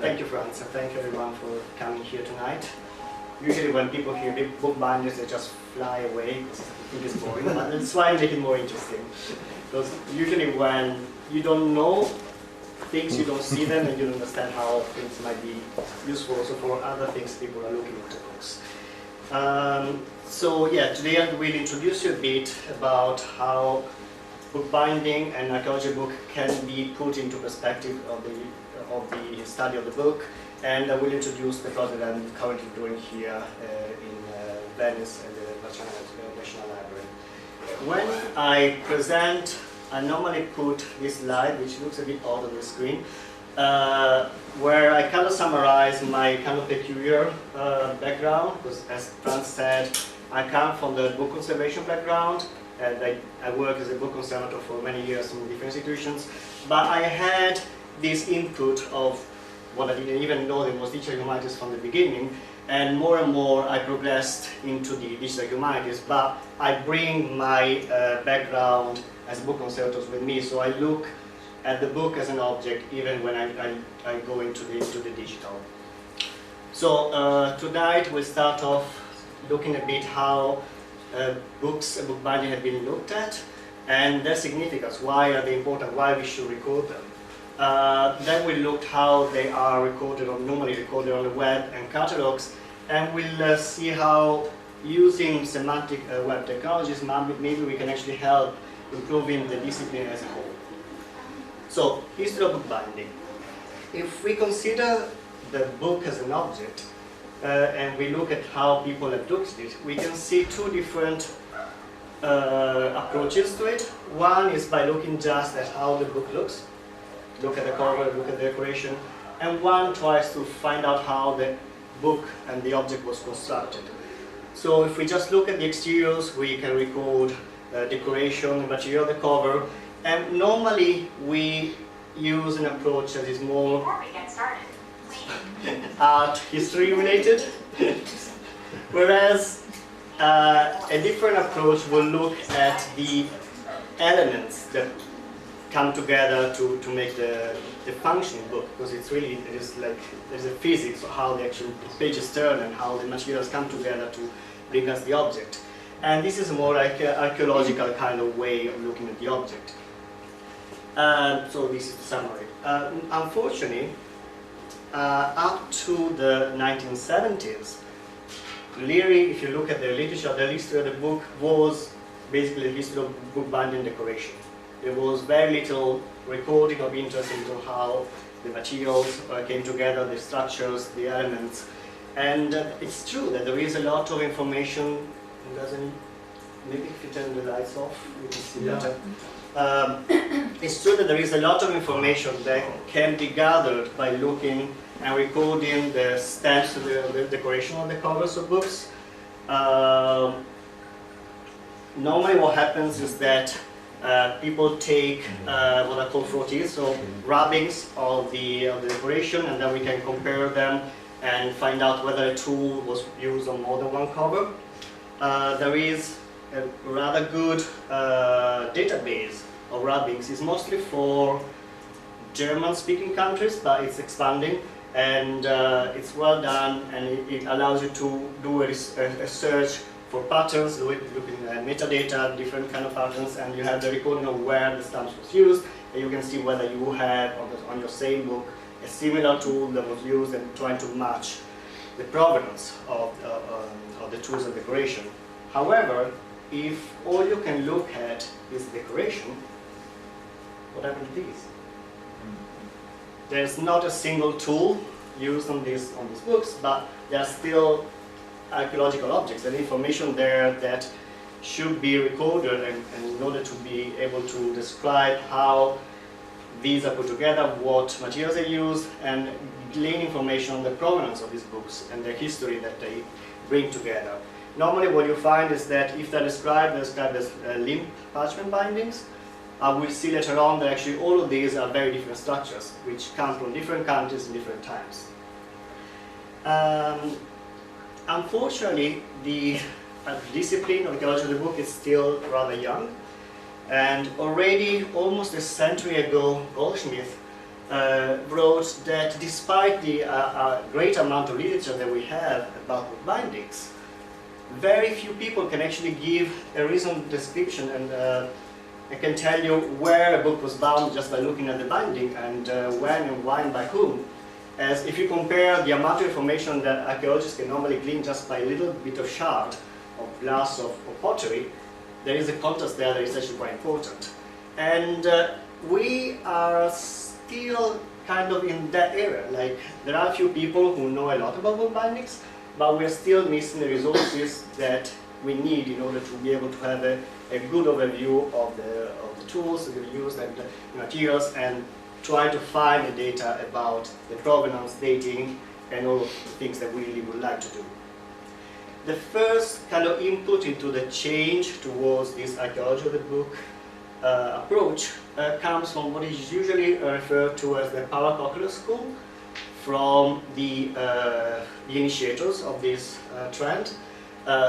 Thank you, Franz, and thank everyone for coming here tonight. Usually when people hear bookbinders, they just fly away because they think it's boring, but let's try and make it more interesting. Because usually when you don't know things, you don't see them, and you don't understand how things might be useful also for other things people are looking into books. So yeah, today I will introduce you a bit about how bookbinding and archaeology book can be put into perspective of the study of the book, and I will introduce the project I'm currently doing here in Venice at the Marciana National Library. When I present, I normally put this slide, which looks a bit odd on the screen, where I kind of summarize my kind of peculiar background, because as Franz said, I come from the book conservation background, and I worked as a book conservator for many years in different institutions, but I had this input of what I didn't even know that was digital humanities from the beginning, and more I progressed into the digital humanities, but I bring my background as book conservators with me, so I look at the book as an object even when I go into the digital. So tonight we'll start off looking a bit how books and bookbinding have been looked at and their significance, why are they important, why we should record them. Then we looked how they are recorded or normally recorded on the web and catalogues, and we'll see how using semantic web technologies maybe we can actually help improving the discipline as a whole. So, history of bookbinding. If we consider the book as an object, and we look at how people have looked at it, we can see two different approaches to it. One is by looking just at how the book looks, look at the cover, look at the decoration, and one tries to find out how the book and the object was constructed. So if we just look at the exteriors, we can record decoration, the material, the cover, and normally we use an approach that is more before we get started, art history related, whereas a different approach will look at the elements that come together to make the functioning book, because it's really, there's a physics of how the actual pages turn and how the materials come together to bring us the object. And this is a more like archaeological kind of way of looking at the object. So this is the summary. Unfortunately, up to the 1970s, Leary, if you look at the literature, the history of the book was basically the history of bookbinding decoration. There was very little recording of interest into how the materials came together, the structures, the elements. And it's true that there is a lot of information. Maybe if you turn the lights off, you can see better. It's true that there is a lot of information that can be gathered by looking and recording the stamps, the decoration on the covers of books. Normally what happens is that people take what are called frottees, so rubbings of the decoration, and then we can compare them and find out whether a tool was used on more than one cover. There is a rather good database of rubbings. It's mostly for German-speaking countries, but it's expanding, and it's well done, and it allows you to do a search for patterns, looking at metadata, different kind of patterns, and you have the recording of where the stamps was used, and you can see whether you have on your same book a similar tool that was used, and trying to match the provenance of the tools of decoration. However, if all you can look at is decoration, what happened to these? There's not a single tool used on these books, but there are still archaeological objects and information there that should be recorded, and in order to be able to describe how these are put together, what materials they used, and glean information on the provenance of these books and the history that they bring together. Normally what you find is that if they're described as limp parchment bindings, we'll see later on that actually all of these are very different structures, which come from different countries and different times. Unfortunately, the discipline of archaeology of the book is still rather young, and already almost a century ago, Goldsmith wrote that despite the great amount of literature that we have about bookbindings, very few people can actually give a reasonable description and I can tell you where a book was bound just by looking at the binding and when and why and by whom. As if you compare the amount of information that archaeologists can normally glean just by a little bit of shard of glass or pottery, there is a contrast there that is actually quite important. And we are still kind of in that area. Like, there are a few people who know a lot about bookbindings, but we're still missing the resources that we need in order to be able to have a good overview of the tools that we use and the materials, and try to find the data about the provenance, dating, and all of the things that we really would like to do. The first kind of input into the change towards this archaeology of the book approach comes from what is usually referred to as the Cochlear school, from the initiators of this trend.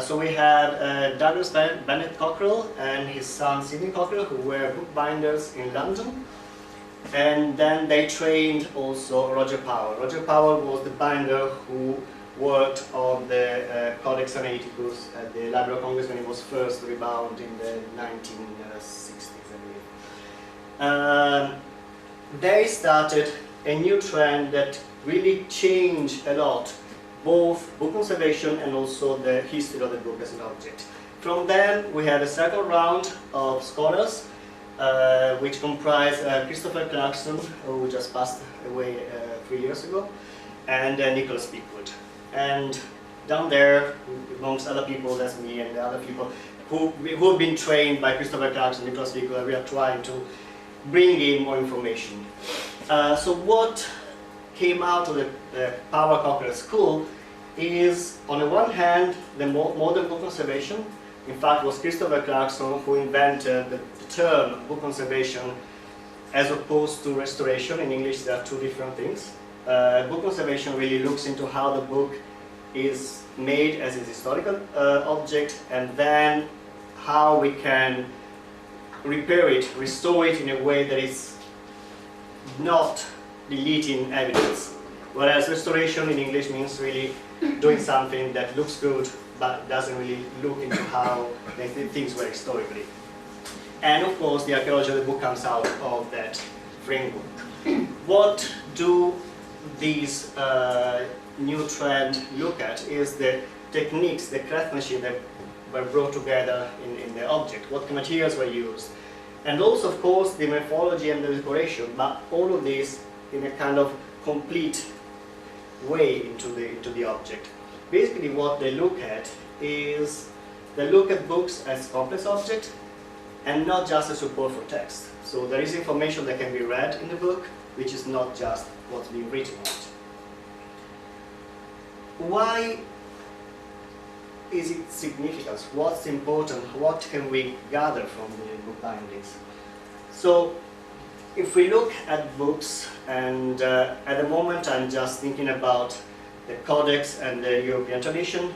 So we had Douglas Bennett Cockrell and his son Sidney Cockrell, who were bookbinders in London. And then they trained also Roger Powell. Roger Powell was the binder who worked on the Codex Sinaiticus at the Library of Congress when it was first rebound in the 1960s, I believe. They started a new trend that really changed a lot, both book conservation and also the history of the book as an object. From then we had a second round of scholars, which comprise Christopher Clarkson, who just passed away 3 years ago, and Nicholas Pickwood. And down there, amongst other people, that's me and the other people who have been trained by Christopher Clarkson and Nicholas Pickwood, we are trying to bring in more information. So what came out of the Cochlear school is, on the one hand, the modern book conservation. In fact, it was Christopher Clarkson who invented the term book conservation as opposed to restoration. In English, there are two different things. Book conservation really looks into how the book is made as its historical object, and then how we can repair it, restore it in a way that is not deleting evidence. Whereas restoration in English means really doing something that looks good but doesn't really look into how things were historically. And of course, the archaeology of the book comes out of that framework. What do these new trend look at is the techniques, the craftsmanship that were brought together in the object, what materials were used, and also, of course, the morphology and the decoration, but all of this in a kind of complete way into the object. Basically, what they look at is they look at books as complex objects and not just a support for text. So there is information that can be read in the book, which is not just what's being written on it. Why is it significant? What's important? What can we gather from the bookbindings? So, if we look at books, and at the moment I'm just thinking about the Codex and the European tradition,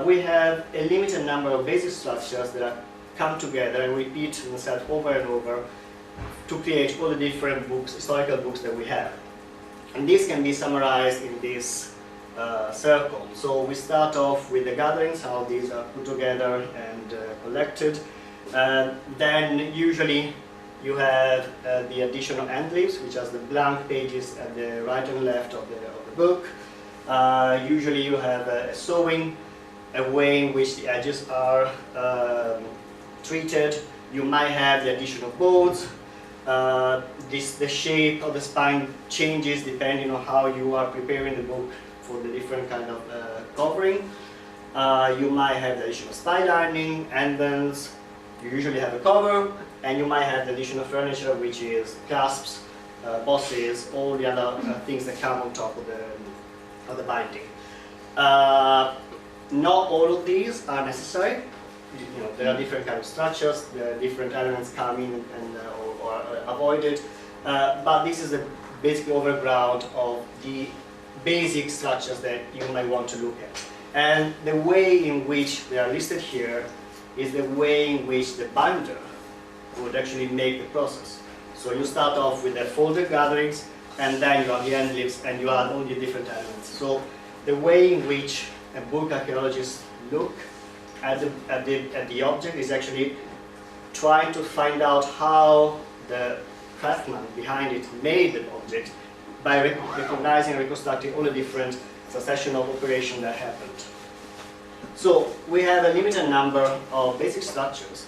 we have a limited number of basic structures that come together and repeat themselves over and over to create all the different books, historical books that we have. And this can be summarized in this circle. So we start off with the gatherings, how these are put together and collected. Then usually you have the additional end leaves, which are the blank pages at the right and left of the book. Usually you have a sewing, a way in which the edges are treated. You might have the additional boards. The shape of the spine changes depending on how you are preparing the book for the different kind of covering. You might have the additional spine lining, endbands. You usually have a cover, and you might have the additional furniture, which is clasps, bosses, all the other things that come on top of the binding. Not all of these are necessary. You know, there are different kind of structures, the different elements come in and or avoided, but this is the basic overground of the basic structures that you might want to look at. And the way in which they are listed here is the way in which the binder would actually make the process. So you start off with the folded gatherings, and then you have the end lists, and you add all the different elements. So the way in which a book archaeologist look at the object is actually trying to find out how the craftsman behind it made the object by recognizing and reconstructing all the different succession of operations that happened. So we have a limited number of basic structures,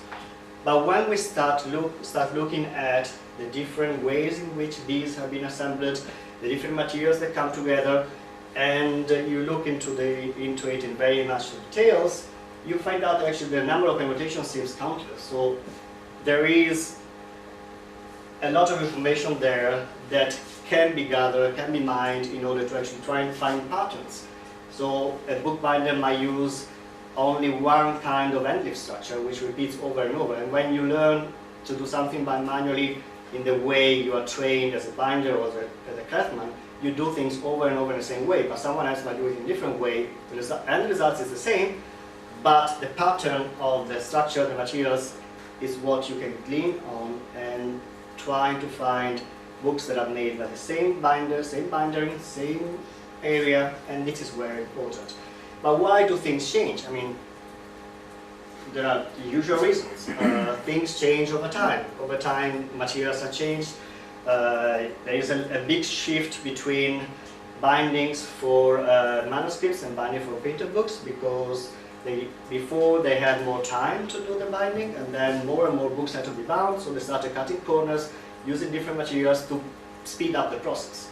but when we start looking at the different ways in which these have been assembled, the different materials that come together, and you look into it in very much details, you find out that actually the number of permutations seems countless. So there is a lot of information there that can be gathered, can be mined in order to actually try and find patterns. So a bookbinder might use only one kind of end leaf structure which repeats over and over, and when you learn to do something by manually in the way you are trained as a binder or as a craftsman, you do things over and over in the same way, but someone else might do it in a different way. The end result is the same, but the pattern of the structure, the materials, is what you can glean on and trying to find books that are made by the same binder, same bindering, same area, and this is very important. But why do things change? I mean, there are the usual reasons. Things change over time. Over time, materials are changed. There is a big shift between bindings for manuscripts and binding for printed books, because before they had more time to do the binding, and then more and more books had to be bound, so they started cutting corners, using different materials to speed up the process.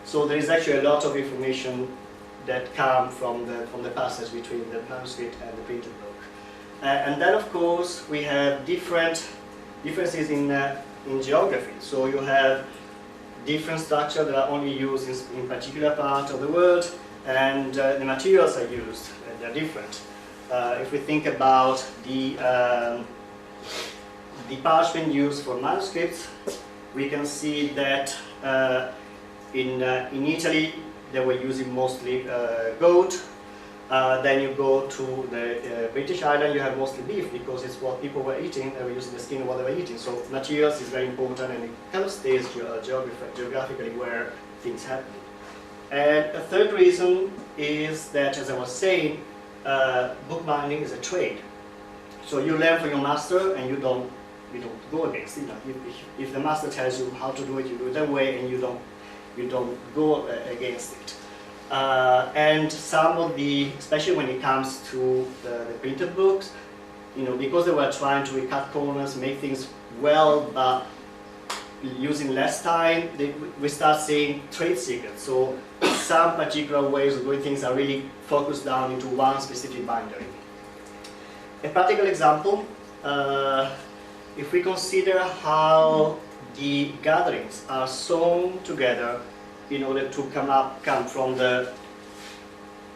So there is actually a lot of information that come from the passage between the manuscript and the printed book. And then, of course, we have differences in geography. So you have different structures that are only used in particular part of the world, and the materials are used, and they're different. If we think about the parchment used for manuscripts, we can see that in Italy they were using mostly goat. Then you go to the British Island, you have mostly beef, because it's what people were eating. They were using the skin of what they were eating. So materials is very important, and it kind of stays geographically where things happen. And a third reason is that, as I was saying, bookbinding is a trade. So you learn from your master, and you don't go against it. If the master tells you how to do it, you do it that way, and you don't go against it. And some of especially when it comes to the printed books, because they were trying to cut corners, make things well, but using less time, we start seeing trade secrets. So some particular ways of doing things are really focused down into one specific bindery. A practical example, if we consider how the gatherings are sewn together in order to come from the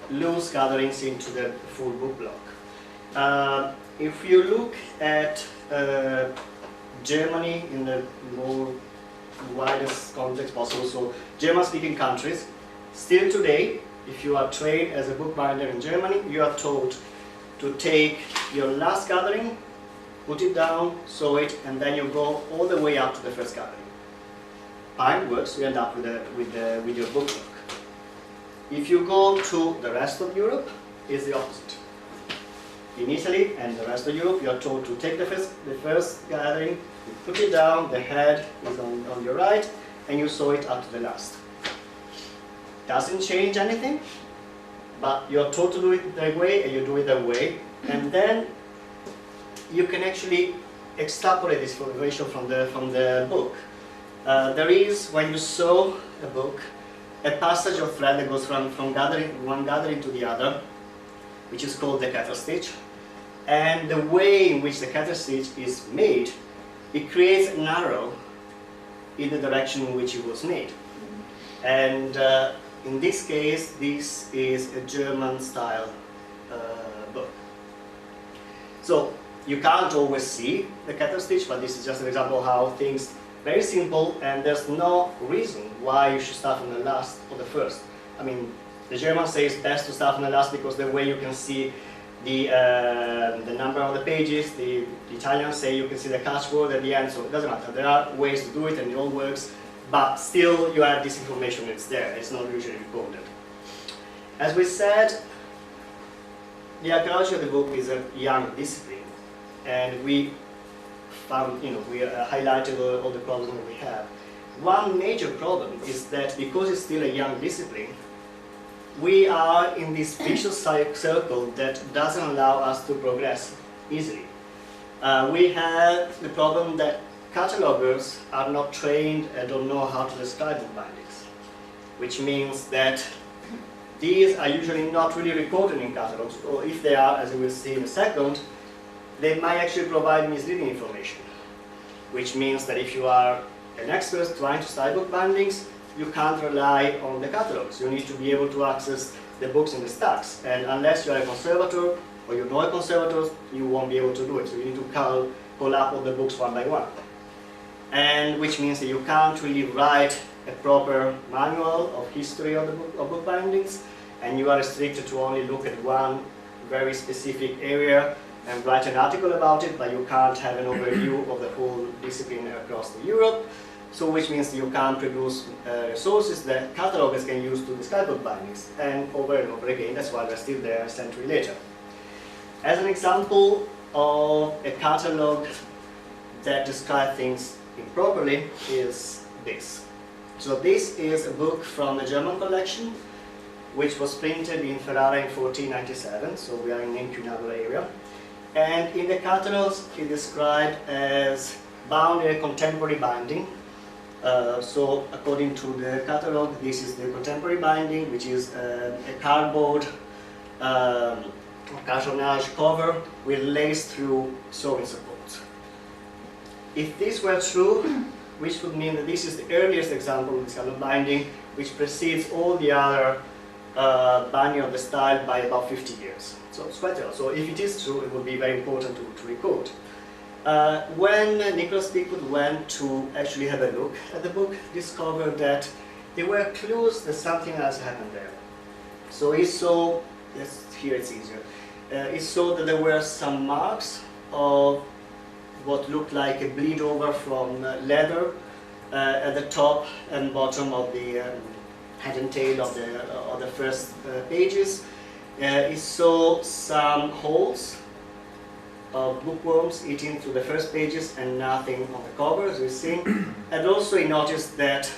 loose gatherings into the full book block. If you look at Germany in the more widest context possible, so German-speaking countries, still today, if you are trained as a bookbinder in Germany, you are told to take your last gathering, put it down, sew it, and then you go all the way up to the first gathering. Fine, works, you end up with your book block. If you go to the rest of Europe, it's the opposite. In Italy and the rest of Europe, you are told to take the first gathering, you put it down, the head is on your right, and you sew it up to the last. Doesn't change anything, but you're told to do it that way, and you do it that way, and then you can actually extrapolate this information from the book. There is, when you sew a book, a passage of thread that goes from one gathering to the other, which is called the cattle stitch. And the way in which the cattle stitch is made, it creates an arrow in the direction in which it was made. And in this case, this is a German style book. So you can't always see the cattle stitch, but this is just an example of how things very simple, and there's no reason why you should start from the last or the first. I mean, the Germans say it's best to start from the last because the way you can see the number of the pages, the Italians say you can see the catchword at the end, so it doesn't matter. There are ways to do it and it all works, but still you have this information, it's there, it's not usually recorded. As we said, the archaeology of the book is a young discipline, and we found, we highlighted all the problems that we have. One major problem is that because it's still a young discipline, we are in this vicious circle that doesn't allow us to progress easily. We have the problem that catalogers are not trained and don't know how to describe bookbindings, which means that these are usually not really recorded in catalogs, or if they are, as we will see in a second, they might actually provide misleading information, which means that if you are an expert trying to study bookbindings, you can't rely on the catalogs. You need to be able to access the books in the stacks, and unless you are a conservator or you know a conservator, you won't be able to do it. So you need to call up all the books one by one, and which means that you can't really write a proper manual of history of bookbindings, and you are restricted to only look at one very specific area and write an article about it, but you can't have an overview of the whole discipline across Europe. So which means you can't produce resources that catalogers can use to describe bookbindings, and over again, that's why they're still there a century later. As an example of a catalog that describes things improperly is this. So this is a book from a German collection which was printed in Ferrara in 1497, so we are in the incunabula area. And in the catalogs it's described as bound in a contemporary binding. So according to the catalog, this is the contemporary binding, which is a cardboard cartonnage cover with lace-through sewing support. If this were true, which would mean that this is the earliest example of this kind of binding, which precedes all the other binding of the style by about 50 years. So it's quite a lot. So if it is true, it would be very important to record. When Nicholas Pickwood went to actually have a look at the book, discovered that there were clues that something else happened there. So he saw, here it's easier, he saw that there were some marks of what looked like a bleed over from leather at the top and bottom of the head and tail of the first pages. He saw some holes of bookworms eating through the first pages and nothing on the cover, as we've seen. And also he noticed that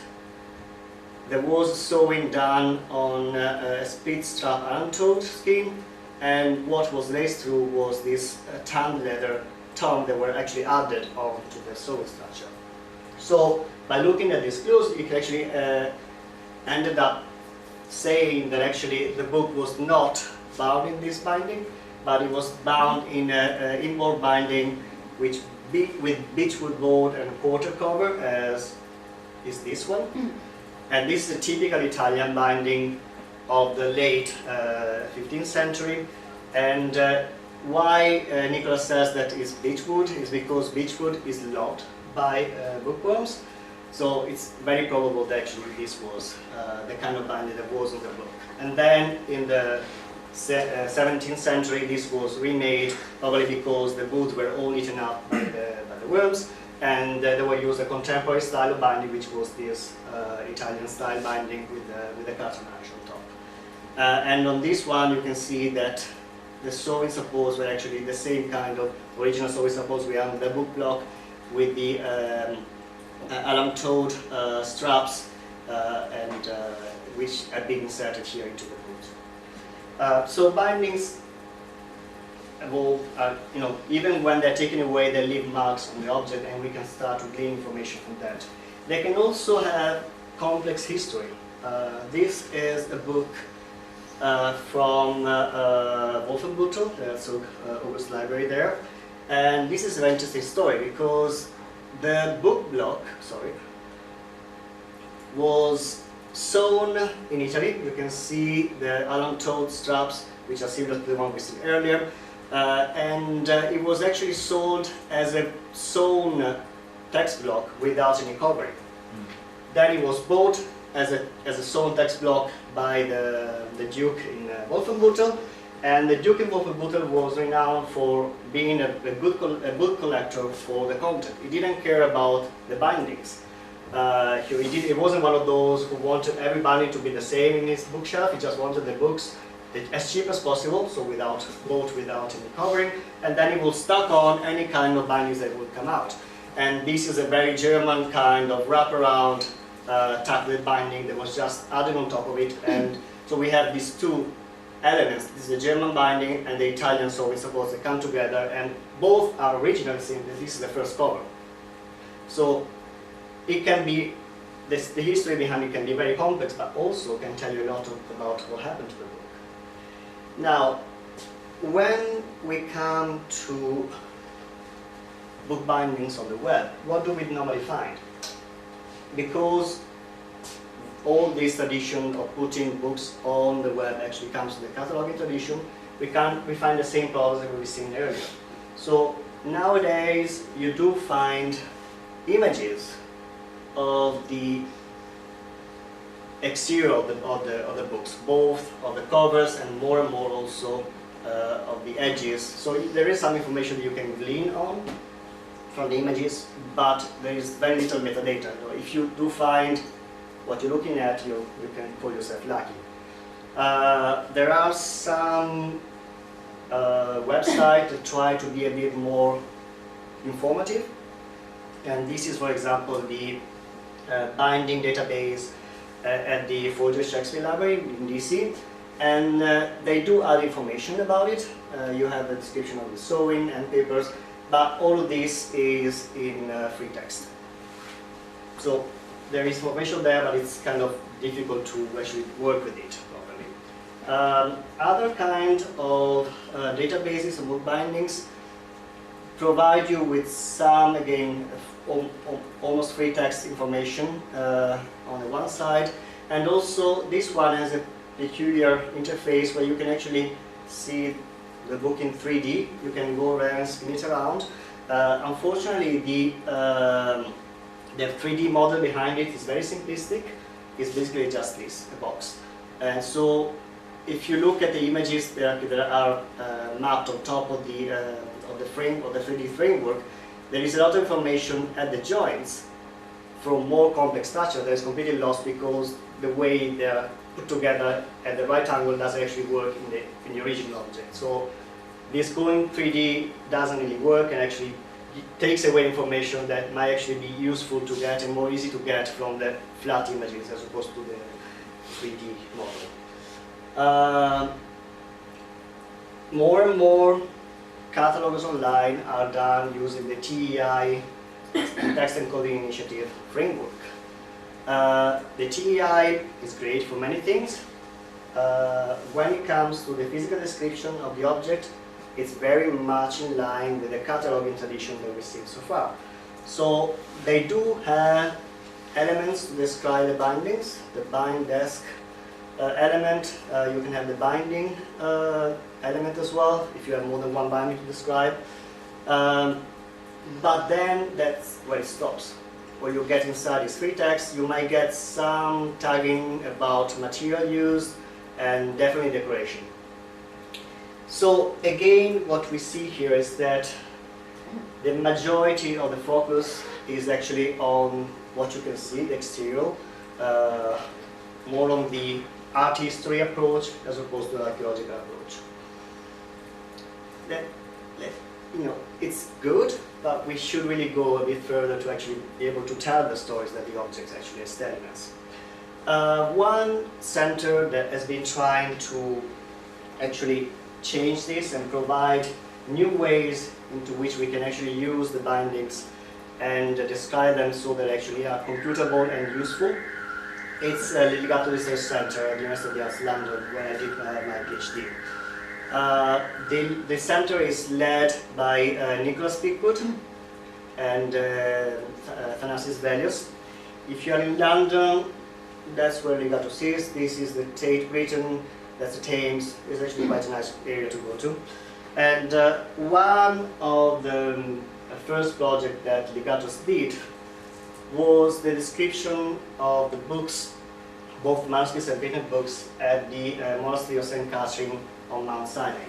there was sewing done on a split strap untold skin, and what was laced through was this tanned leather tongue that were actually added onto the sewing structure. So by looking at these clues, you can actually ended up saying that actually the book was not bound in this binding, but it was bound in an inboard binding with beechwood board and quarter cover, as is this one. And this is a typical Italian binding of the late 15th century. And why Nicholas says that it's beechwood is because beechwood is loved by bookworms. So it's very probable that actually this was the kind of binding that was in the book. And then in the 17th century this was remade, probably because the woods were all eaten up by the worms, and they were used a contemporary style of binding, which was this Italian style binding with the cartonnage on top. And on this one you can see that the sewing supports were actually the same kind of original sewing supports we have on the book block, with the alum-toed straps and which have been inserted here into the boot. So bindings evolve, even when they're taken away, they leave marks on the object, and we can start to glean information from that. They can also have complex history. This is a book from Wolfenbüttel, so August Library there, and this is a very interesting story because the book block, was sewn in Italy. You can see the alum-toed straps, which are similar to the one we seen earlier, and it was actually sold as a sewn text block without any covering. Then it was bought as a sewn text block by the Duke in Wolfenbüttel, And the Duke of Wolfenbüttel was renowned for being a book collector for the content. He didn't care about the bindings. He wasn't one of those who wanted every binding to be the same in his bookshelf. He just wanted the books as cheap as possible, so bought without any covering, and then he would stock on any kind of bindings that would come out. And this is a very German kind of wraparound tablet binding that was just added on top of it. And so we have these two elements. This is the German binding and the Italian, so we suppose they come together, and both are original since this is the first cover. So it can be, the history behind it can be very complex, but also can tell you a lot about what happened to the book. Now, when we come to book bindings on the web, what do we normally find? Because all this tradition of putting books on the web actually comes to the cataloging tradition, we find the same problems that we've seen earlier. So nowadays you do find images of the exterior of the books, both of the covers and more also of the edges. So there is some information that you can glean on from the images, but there is very little metadata. If you do find what you're looking at, you can call yourself lucky. There are some websites that try to be a bit more informative, and this is, for example, the binding database at the Shakespeare Library in DC, and they do add information about it. You have a description of the sewing and papers, but all of this is in free text. So there is information there, but it's kind of difficult to actually work with it properly. Other kind of databases and book bindings provide you with some, again, almost free text information on the one side, and also this one has a peculiar interface where you can actually see the book in 3D. You can go around and spin it around. Unfortunately, the 3D model behind it is very simplistic. It's basically just this, a box. And so if you look at the images that are mapped on top of the frame, or the 3D framework, there is a lot of information at the joints from more complex structure that is completely lost because the way they are put together at the right angle doesn't actually work in the original object. So this going 3D doesn't really work, and actually takes away information that might actually be useful to get and more easy to get from the flat images as opposed to the 3D model. More and more catalogues online are done using the TEI, Text Encoding Initiative framework. The TEI is great for many things. When it comes to the physical description of the object, it's very much in line with the cataloging tradition that we've seen so far. So they do have elements to describe the bindings, the bind desk element. You can have the binding element as well, if you have more than one binding to describe. But then that's where it stops. What you get inside is free text. You might get some tagging about material used and definitely decoration. So again, what we see here is that the majority of the focus is actually on what you can see, the exterior, more on the art history approach as opposed to the archaeological approach. It's good, but we should really go a bit further to actually be able to tell the stories that the objects actually are telling us. One center that has been trying to actually change this and provide new ways into which we can actually use the bindings and describe them so that they actually are computable and useful. It's Legato Research Center at the University of the Arts London, where I did my PhD. The center is led by Nicholas Pickwood and Thanasis Velios. If you are in London, that's where Legato is. This is the Tate Britain, that's the Thames. It's actually quite a nice area to go to. And one of the first project that Legato did was the description of the books both manuscripts and printed books at the Monastery of St. Catherine on Mount Sinai.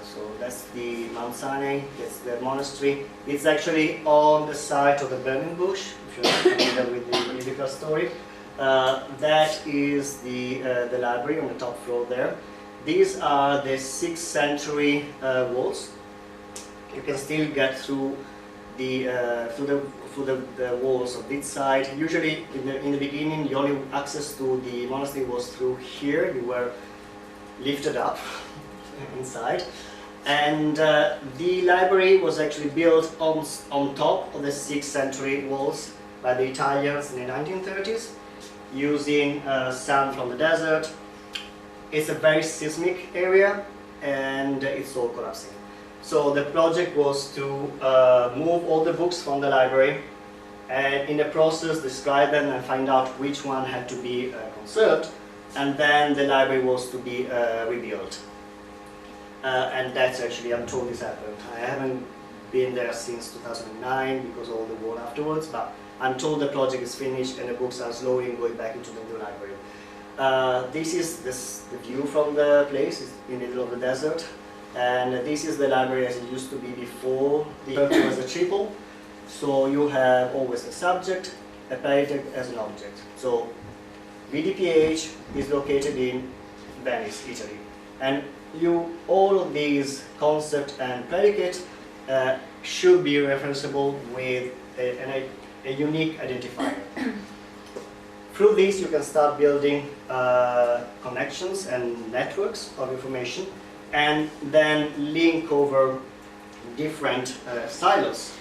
So that's the Mount Sinai, that's the monastery. It's actually on the site of the burning bush, if you're not familiar with the biblical story. That is the library on the top floor there. These are the 6th century walls. You can still get through the walls of this side. Usually in the beginning, the only access to the monastery was through here. You were lifted up inside. And the library was actually built on top of the 6th century walls by the Italians in the 1930s, using sand from the desert. It's a very seismic area, and it's all collapsing. So the project was to move all the books from the library, and in the process describe them and find out which one had to be conserved, and then the library was to be rebuilt. And that's actually, I'm told this happened. I haven't been there since 2009 because of all the war afterwards, but I'm told the project is finished and the books are slowly going back into the new library. This is the view from the place. It's in the middle of the desert. And this is the library as it used to be before. The curtain was a triple. So you have always a subject, a predicate as an object. So VeDPH is located in Venice, Italy. And all of these concept and predicate should be referenceable with a unique identifier. Through this you can start building connections and networks of information, and then link over different silos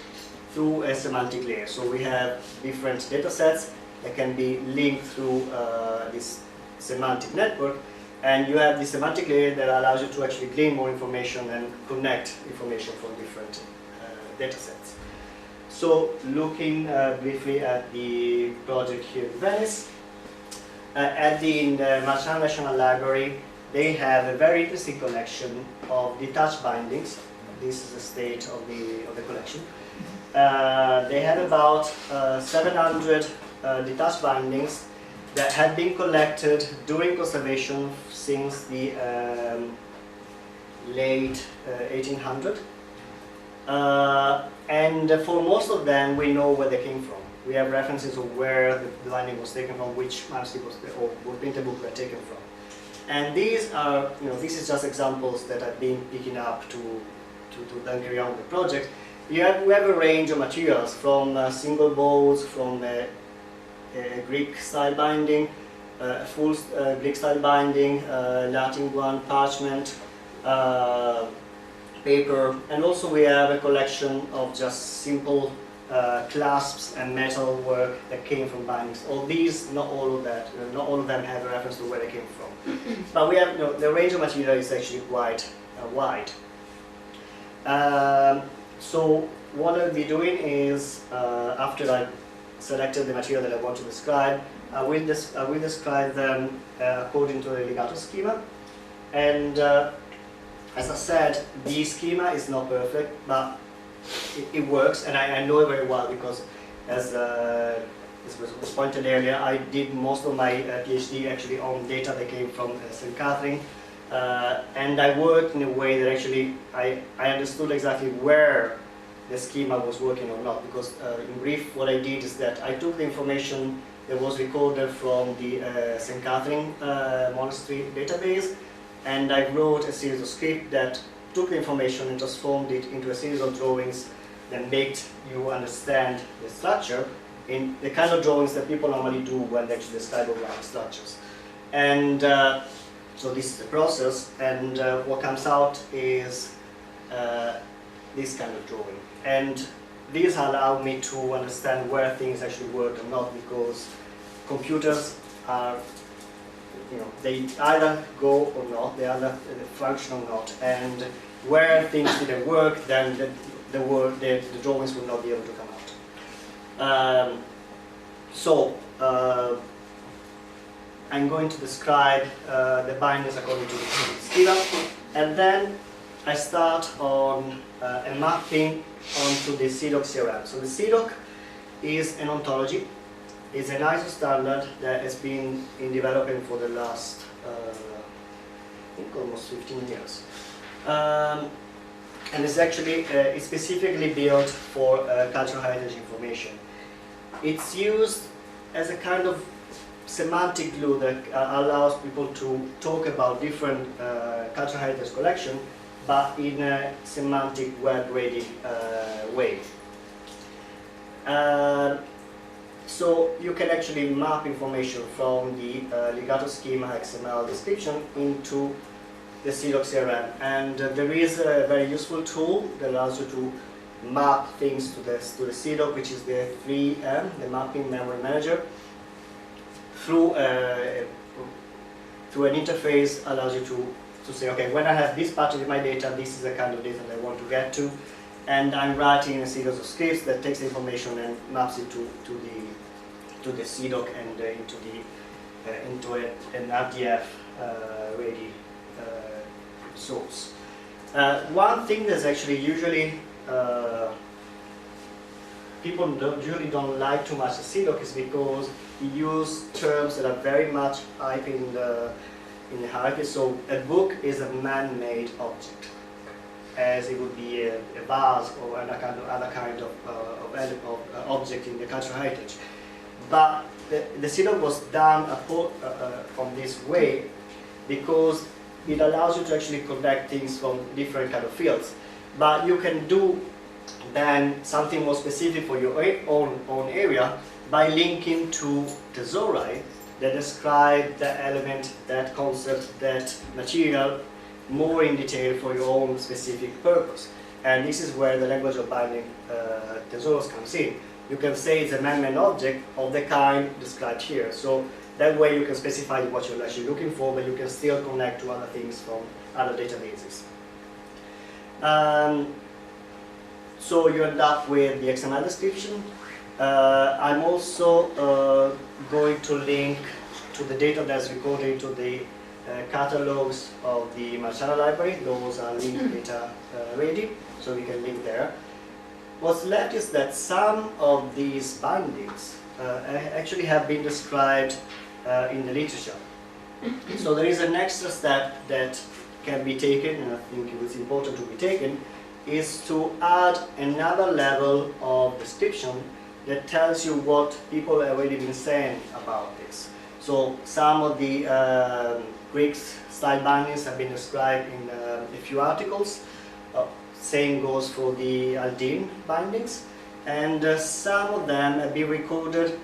through a semantic layer. So we have different data sets that can be linked through this semantic network, and you have the semantic layer that allows you to actually glean more information and connect information from different data sets. So looking briefly at the project here in Venice, at the Marciana National Library, they have a very interesting collection of detached bindings. This is the state of the collection. They have about 700 detached bindings that have been collected during conservation since the late 1800s. And for most of them, we know where they came from. We have references of where the binding was taken from, which manuscript or printed book were taken from. And these are, this is just examples that I've been picking up to then carry on with the project. We have a range of materials from single bolds, from a Greek style binding, full Greek style binding, Latin one, parchment, paper, and also we have a collection of just simple clasps and metal work that came from bindings. All these, not all of them have a reference to where they came from. But we have, the range of material is actually quite wide. So what I'll be doing is, after I selected the material that I want to describe, I will describe them according to the legato schema. And as I said, the schema is not perfect, but it works, and I know it very well because, as was pointed earlier, I did most of my PhD actually on data that came from St. Catherine, and I worked in a way that actually I understood exactly where the schema was working or not, because in brief what I did is that I took the information that was recorded from the St. Catherine Monastery database, and I wrote a series of scripts that took the information and transformed it into a series of drawings that made you understand the structure in the kind of drawings that people normally do when they actually describe organic structures. And so this is the process, and what comes out is this kind of drawing. And these allow me to understand where things actually work or not, because computers are, they either go or not, they either function or not, and where things didn't work, then the drawings will not be able to come out. I'm going to describe the bindings according to the schema, and then I start on a mapping onto the CDOC CRM. So the CDOC is an ontology is an ISO standard that has been in development for the last, I think, almost 15 years. And it's actually it's specifically built for cultural heritage information. It's used as a kind of semantic glue that allows people to talk about different cultural heritage collection, but in a semantic, web-ready way. So you can actually map information from the legato schema XML description into the CDOC CRM, and there is a very useful tool that allows you to map things to the CDOC, which is the 3M, the Mapping Memory Manager, through an interface. Allows you to say, okay, when I have this part of my data, this is the kind of data that I want to get to, and I'm writing a series of scripts that takes the information and maps it to the CDOC and into an RDF ready source. One thing that's actually usually people usually don't like too much the CDOC is because you use terms that are very much hype in the hierarchy. So a book is a man-made object, as it would be a vase or other kind of object in the cultural heritage. But the CDOC was done from this way because it allows you to actually connect things from different kind of fields. But you can do then something more specific for your own area by linking to thesauri that describe that element, that concept, that material more in detail for your own specific purpose. And this is where the language of binding thesaurus comes in. You can say it's a man-made object of the kind described here. So that way you can specify what you're actually looking for, but you can still connect to other things from other databases. So you end up with the XML description. I'm also going to link to the data that's recorded into the catalogues of the Marciana Library. Those are linked data ready, so we can link there. What's left is that some of these bindings actually have been described in the literature. So there is an extra step that can be taken, and I think it was important to be taken, is to add another level of description that tells you what people have already been saying about this. So some of the Greek style bindings have been described in a few articles. Same goes for the Aldin bindings, and some of them have been recorded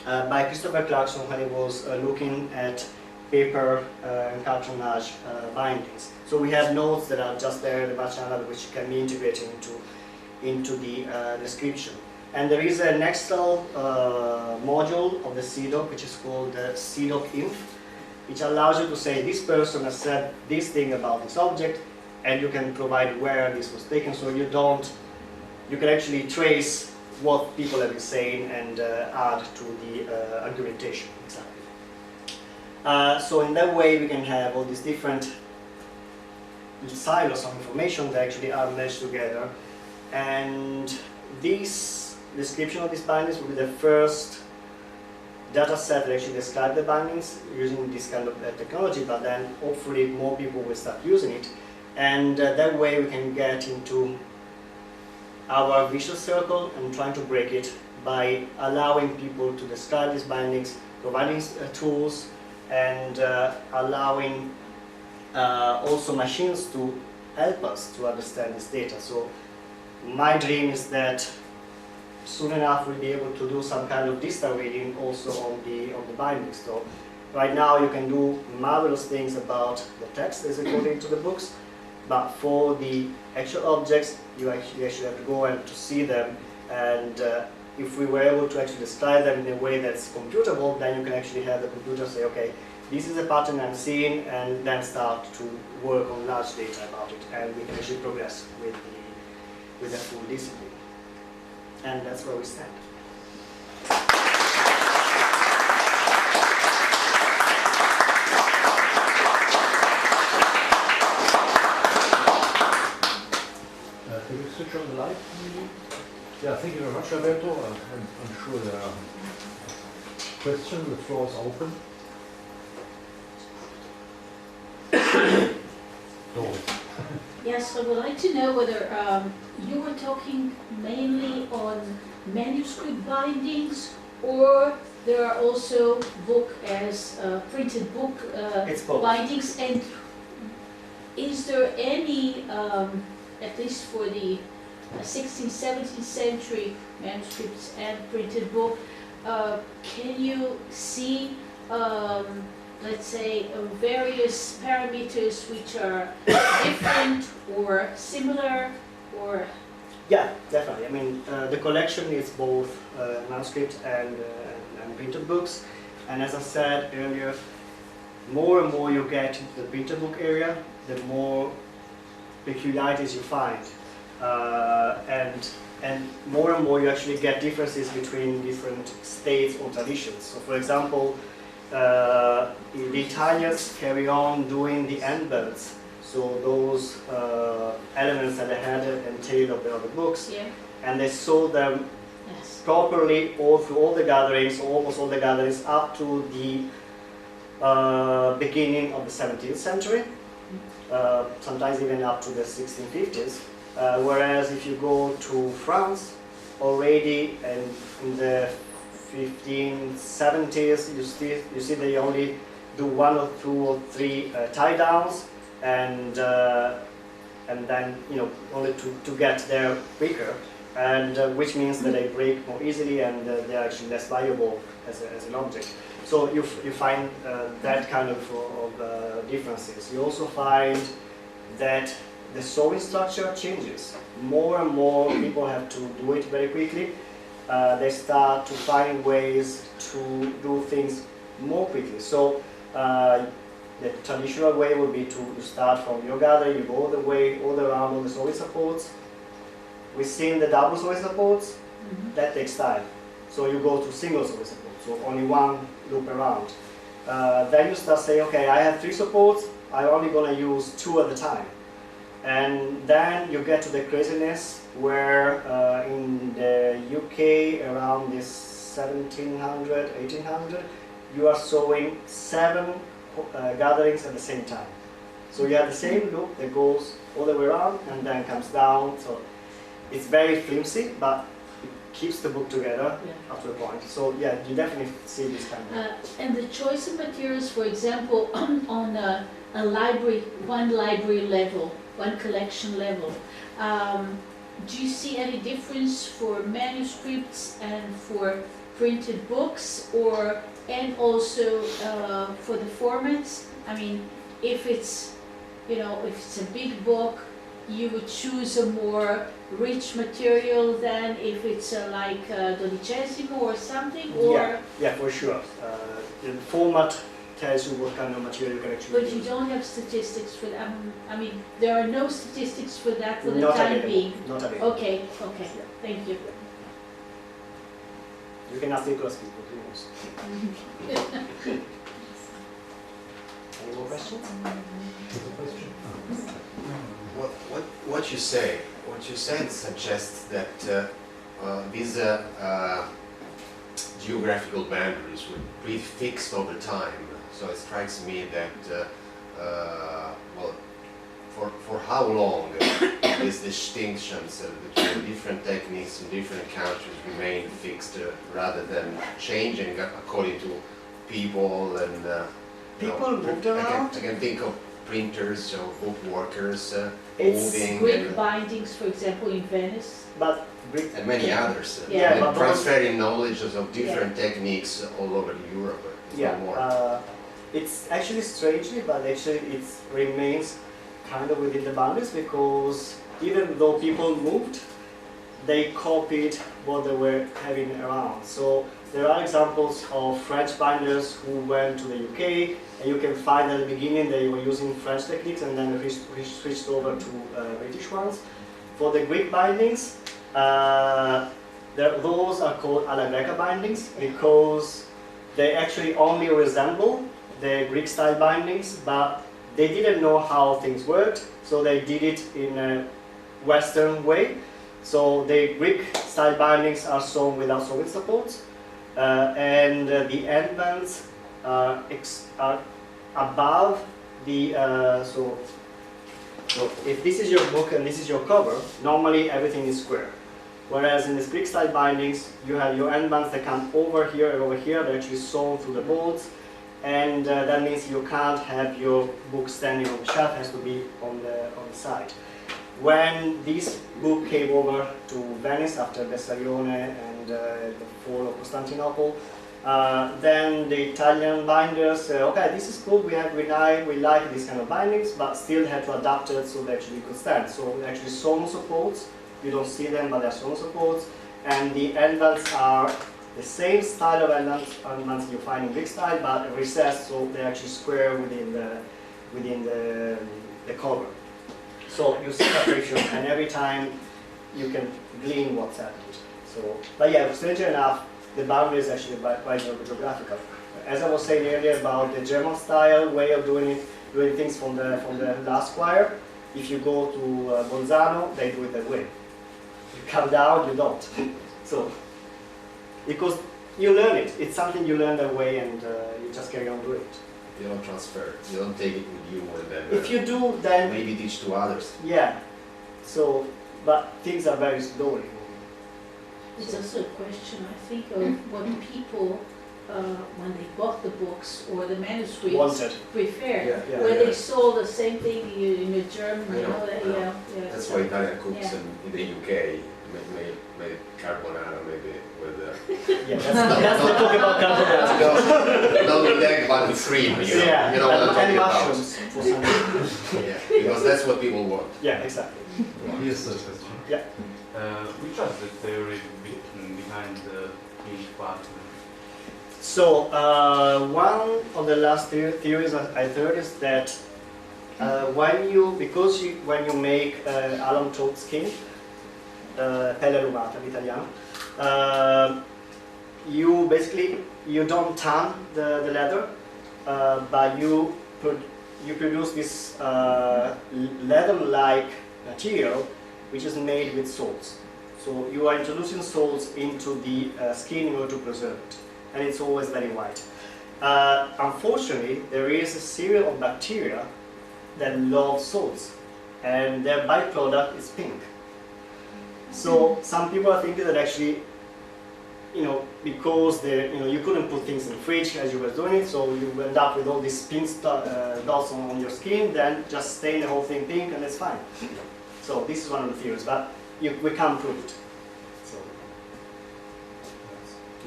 by Christopher Clarkson when he was looking at paper and cartonnage bindings. So we have notes that are just there in the Marciana which can be integrated into the description. And there is an Excel module of the CDOC which is called the CDOC inf, which allows you to say this person has said this thing about this object, and you can provide where this was taken, so you can actually trace what people have been saying and add to the argumentation. Exactly. So in that way we can have all these different silos of information that actually are meshed together, and this description of these bindings will be the first data set that actually describe the bindings using this kind of technology, but then hopefully more people will start using it. And that way we can get into our vicious circle and trying to break it by allowing people to describe these bindings, providing tools, and allowing also machines to help us to understand this data. So my dream is that soon enough we'll be able to do some kind of distance reading also on the bindings. So right now you can do marvelous things about the text as according to the books, but for the actual objects, you actually have to go and to see them, and if we were able to actually describe them in a way that's computable, then you can actually have the computer say, okay, this is a pattern I'm seeing, and then start to work on large data about it, and we can actually progress with the full discipline. And that's where we stand. Can you switch on the light? Yeah, thank you very much, Alberto. I'm sure there are Question, the floor is open. Doris. Yes, I would like to know whether you were talking mainly on manuscript bindings, or there are also book as printed book It's both. bindings, and is there any, at least for the 16th, 17th century manuscripts and printed book, can you see, let's say, various parameters which are different or similar, or Yeah, definitely. I mean, the collection is both manuscript and printed books. And as I said earlier, more and more you get into the printed book area, the more peculiarities you find. And more and more you actually get differences between different states or traditions. So for example, the Italians carry on doing the endbirds. So those elements that they had and tail of the other books, yeah, and they sold them yes, properly all through all the gatherings, almost all the gatherings, up to the beginning of the 17th century, sometimes even up to the 1650s. Whereas if you go to France, already in the 1570s, you see they only do 1 or 2 or 3 tie downs, and then only to get there quicker, and which means that they break more easily and they're actually less valuable as an object. So you find that kind of differences. You also find that the sewing structure changes. More and more people have to do it very quickly. They start to find ways to do things more quickly. So the traditional way would be to start from your gather, you go all around all the sewing supports. We've seen the double sewing supports, that takes time. So you go to single sewing supports, so only one loop around. Then you start saying, okay, I have 3 supports, I'm only going to use 2 at a time. And then you get to the craziness where in the UK around this 1700, 1800, you are sewing 7 gatherings at the same time. So you have the same loop that goes all the way around and then comes down. So it's very flimsy, but it keeps the book together up to a point. So yeah, you definitely see this kind of. and the choice of materials, for example, on a library, one library level, one collection level, do you see any difference for manuscripts and for printed books, and also for the formats? I mean, if it's a big book, you would choose a more rich material than if it's like dodicesimo or something, or yeah, for sure. The format tells you what kind of material you can actually but use. you don't have statistics for that. I mean, there are no statistics for that for the Not time available. being. Not available. Okay, thank you. You can ask Nicholas people, who knows. Any more questions? There's a question. What you said suggests that these geographical boundaries were pretty fixed over time. So it strikes me that well, for how long these distinctions between different techniques in different countries remain fixed rather than changing according to people and People moved around. I can think of printers or book workers, It's molding, Brick bindings, for example, in Venice. But brick, and many others. Yeah, and but those- transferring knowledge of different techniques all over Europe. If not more. it's actually strangely, but actually it remains kind of within the boundaries, because even though people moved, they copied what they were having around. So there are examples of French binders who went to the UK, and you can find at the beginning they were using French techniques and then switched over to British ones. For the Greek bindings, those are called alla greca bindings because they actually only resemble the Greek style bindings, but they didn't know how things worked, so they did it in a Western way. So the Greek style bindings are sewn without sewing supports, and the end bands are above the, so if this is your book and this is your cover, normally everything is square. Whereas in the Greek style bindings, you have your end bands that come over here and over here, they're actually sewn through the bolts, and that means you can't have your book standing on the shelf, it has to be on the side. When this book came over to Venice after Bessarione and the fall of Constantinople, then the Italian binders said, okay, this is good, we like these kind of bindings, but still had to adapt it so they actually could stand. So they actually sewn supports, you don't see them, but they're sewn supports, and the end bands are the same style of end bands you find in Greek style, but recessed, so they're actually square within the cover. So you see separation, and every time you can glean what's happened. So, but yeah, strangely enough, the boundary is actually quite geographical. As I was saying earlier about the German style way of doing things from the last choir, if you go to Bolzano, they do it that way. You come down, you don't. So, because you learn it, it's something you learn that way, and you just carry on doing it. You don't transfer, you don't take it with you, and then if you do, then maybe teach to others. Yeah. So, but things are very slowly. It's also a question, I think, of what people, when they bought the books or the manuscripts, Wanted. preferred. Yeah, Where yeah. they saw the same thing in a German, I know, I know. yeah. That's so- why Italian cooks yeah. in the UK made carbonara maybe with Yeah, that's not talking about carbonara. not with egg but with cream, you know, Yeah, you know what I'm and talking about. mushrooms for some reason. Yeah, because that's what people want. Yeah, exactly. Here's the question. Yeah. Which is the theory behind the department? So one of the last theories I heard is that when you make alum toad skin, pelle allumata in Italiano, you don't tan the leather, but you produce this leather-like material which is made with salts. So you are introducing salts into the skin in order to preserve it, and it's always very white. Unfortunately, there is a series of bacteria that love salts, and their byproduct is pink. So some people are thinking that actually, because you couldn't put things in the fridge as you were doing it, so you end up with all these pink dots on your skin, then just stain the whole thing pink, and that's fine. So this is one of the theories, but we can't prove it. So,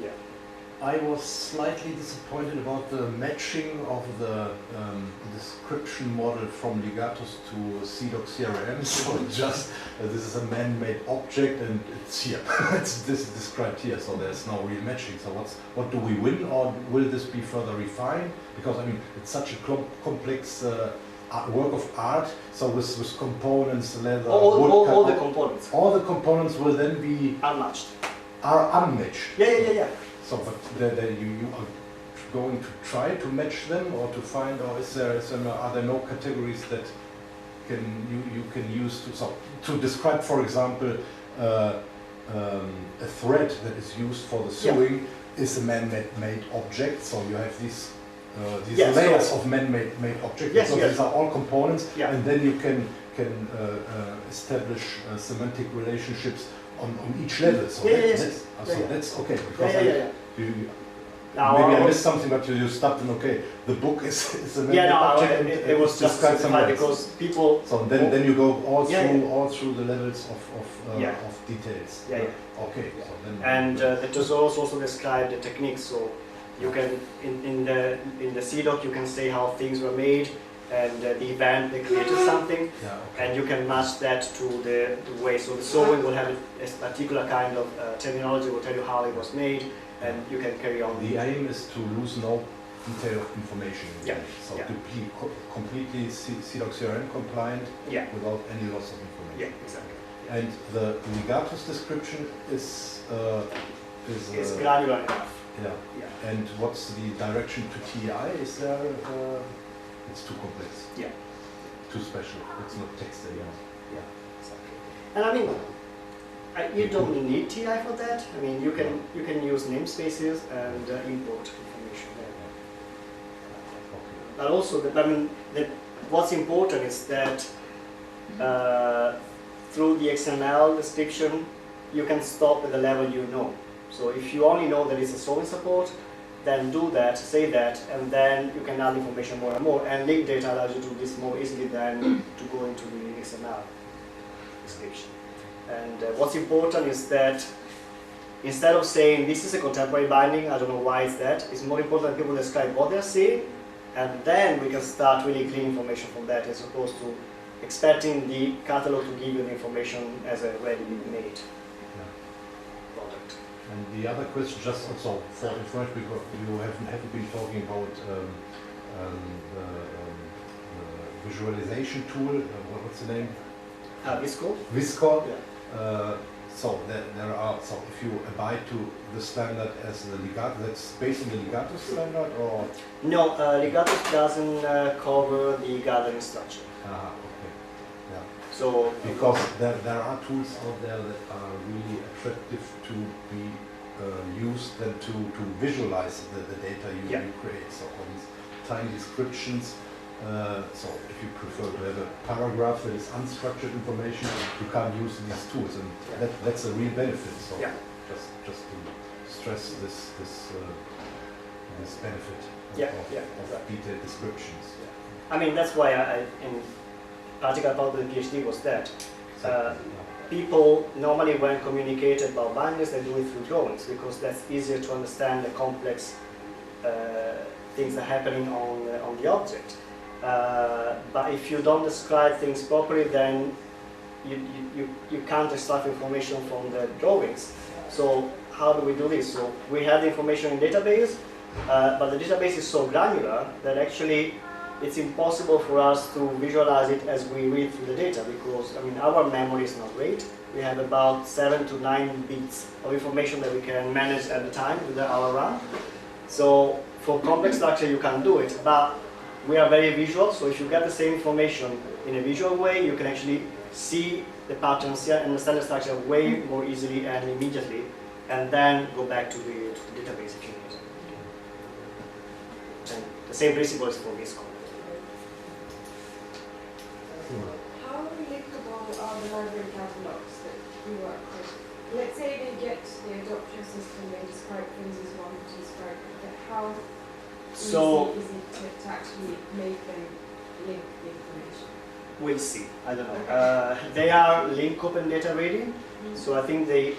yeah. I was slightly disappointed about the matching of the description model from Legatus to CDOC CRM. So just this is a man-made object and it's here. It's described here. So there's no real matching. So what do we win, or will this be further refined? Because I mean it's such a complex work of art. So with components, leather, wood, all the components all the components will then be unmatched. unmatched. Yeah. So, but you are going to try to match them, or to find, or are there no categories that you can use to describe, for example, a thread that is used for the sewing is a man-made object. So you have these layers of man-made objects. Yes, so yes. these are all components, Yeah. and then you can establish semantic relationships on each level. So that's okay. Because maybe I missed something, but you stopped and okay, the book is a man-made object. And it was just described simplified because people. So then you go all through the levels of details. Yeah. Okay. So then And the tutorials also describe the techniques. So you can in the CDOC you can say how things were made, and the event they created something, and you can match that to the way. So the sewing will have a particular kind of terminology, will tell you how it was made, and you can carry on. The aim is to lose no detail of information. So to be completely CDOC CRM compliant without any loss of information. Yeah, exactly. And the Legatus description is granular enough. Yeah. And what's the direction to TI? Is there? It's too complex. Yeah. Too special. It's not text anymore. Yeah, exactly. And I mean, You don't need TI for that. I mean, you can use namespaces and import information there. But also, what's important is that through the XML description, you can stop at the level you know. So if you only know that it's a solving support, then do that, say that, and then you can add information more and more. And link data allows you to do this more easily than to go into the XML description. And what's important is that instead of saying this is a contemporary binding, I don't know why it's that, it's more important that people describe what they're seeing, and then we can start really gleaning information from that, as opposed to expecting the catalog to give you the information as a ready-made product. And the other question, just also for information, because you haven't been talking about the visualization tool. What's the name? Visco. Visco. Yeah. So there are. So if you abide to the standard as the legato, that's based on the legato standard, or no? Legato doesn't cover the gathering structure. Ah, okay. Yeah. So because there are tools out there that are really attractive to be used and to visualize the data you create. So all these tiny descriptions. So if you prefer to have a paragraph that is unstructured information, you can't use these tools, and that's a real benefit. So just to stress this benefit of detailed descriptions. I mean, that's why in particular about the PhD was that people normally when communicated about bindings, they do it through drawings because that's easier to understand the complex things that are happening on the object. But if you don't describe things properly, then you can't extract information from the drawings. So how do we do this? So we have the information in database, but the database is so granular that actually it's impossible for us to visualize it as we read through the data, because I mean our memory is not great. We have about 7 to 9 bits of information that we can manage at a time with our RAM. So for complex structure you can do it, but we are very visual, so if you get the same information in a visual way, you can actually see the patterns here and understand the structure way more easily and immediately, and then go back to the database if you need. And the same principle is for Visco. How linkable are the library catalogues that you work with? Let's say they get the adoption system, they describe things as one to describe it, but how So easy is it to actually make them link the information? we'll see. I don't know. They are link open data ready, so I think the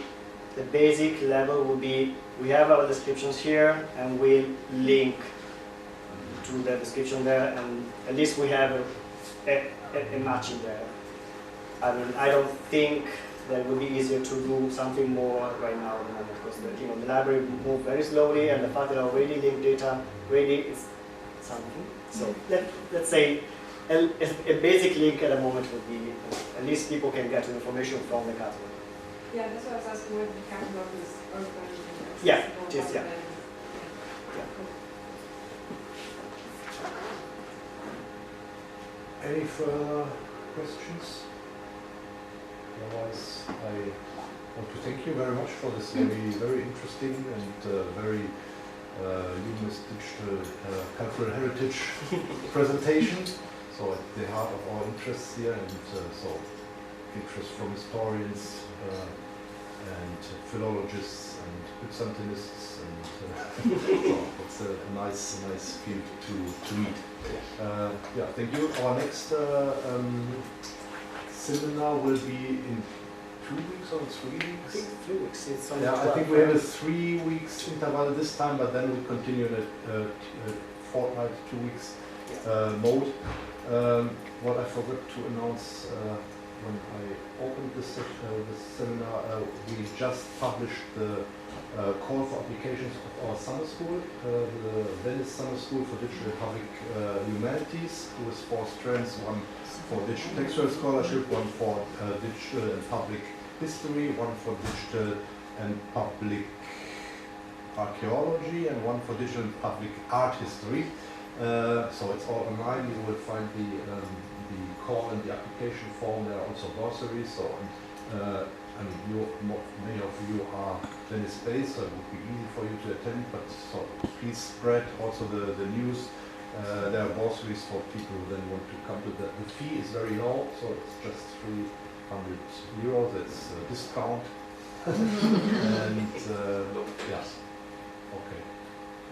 basic level will be we have our descriptions here and we'll link to the description there, and at least we have a matching there. I mean, I don't think that would be easier to do something more right now at the moment, because the library move very slowly, and the fact that already linked data ready is something. So let's say a basic link at the moment would be at least people can get information from the catalog. Yeah, that's what I was asking, whether the catalog is open and Yeah, accessible it is, rather yeah. than- Any further questions? Otherwise, I want to thank you very much for this very interesting and very Humanist digital cultural heritage presentation. So at the heart of our interests here, and so interest from historians and philologists and Byzantinists, and so it's a nice field to read. Yeah, thank you. Our next seminar will be in 2 weeks or 3 I weeks? think 3 weeks. It's on Yeah, the I think 12th. we have a 3 weeks interval this time, but then we continue in a fortnight, 2 weeks mode. What I forgot to announce when I opened this seminar, we just published the call for applications of our summer school, the Venice Summer School for Digital and Public Humanities, with 4 strands, one for digital textual scholarship, one for digital and public history, one for digital and public archaeology, and one for digital and public art history. So it's all online. You will find the call and the application form. There are also glossaries. So I mean, many of you are Venice-based, so it would be easy for you to attend, but so please spread also the news. There are bursaries for people who then want to come to that. The fee is very low, so it's just 300 euros, that's a discount. And yes, okay.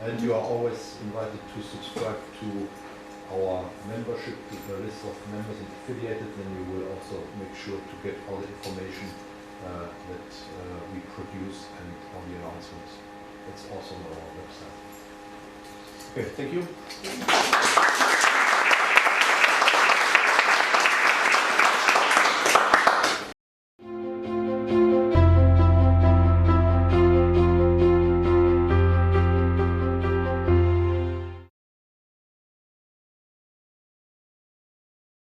And you are always invited to subscribe to our membership list of members and affiliated, then you will also make sure to get all the information that we produce and all the announcements. It's also on our website. Okay, thank you.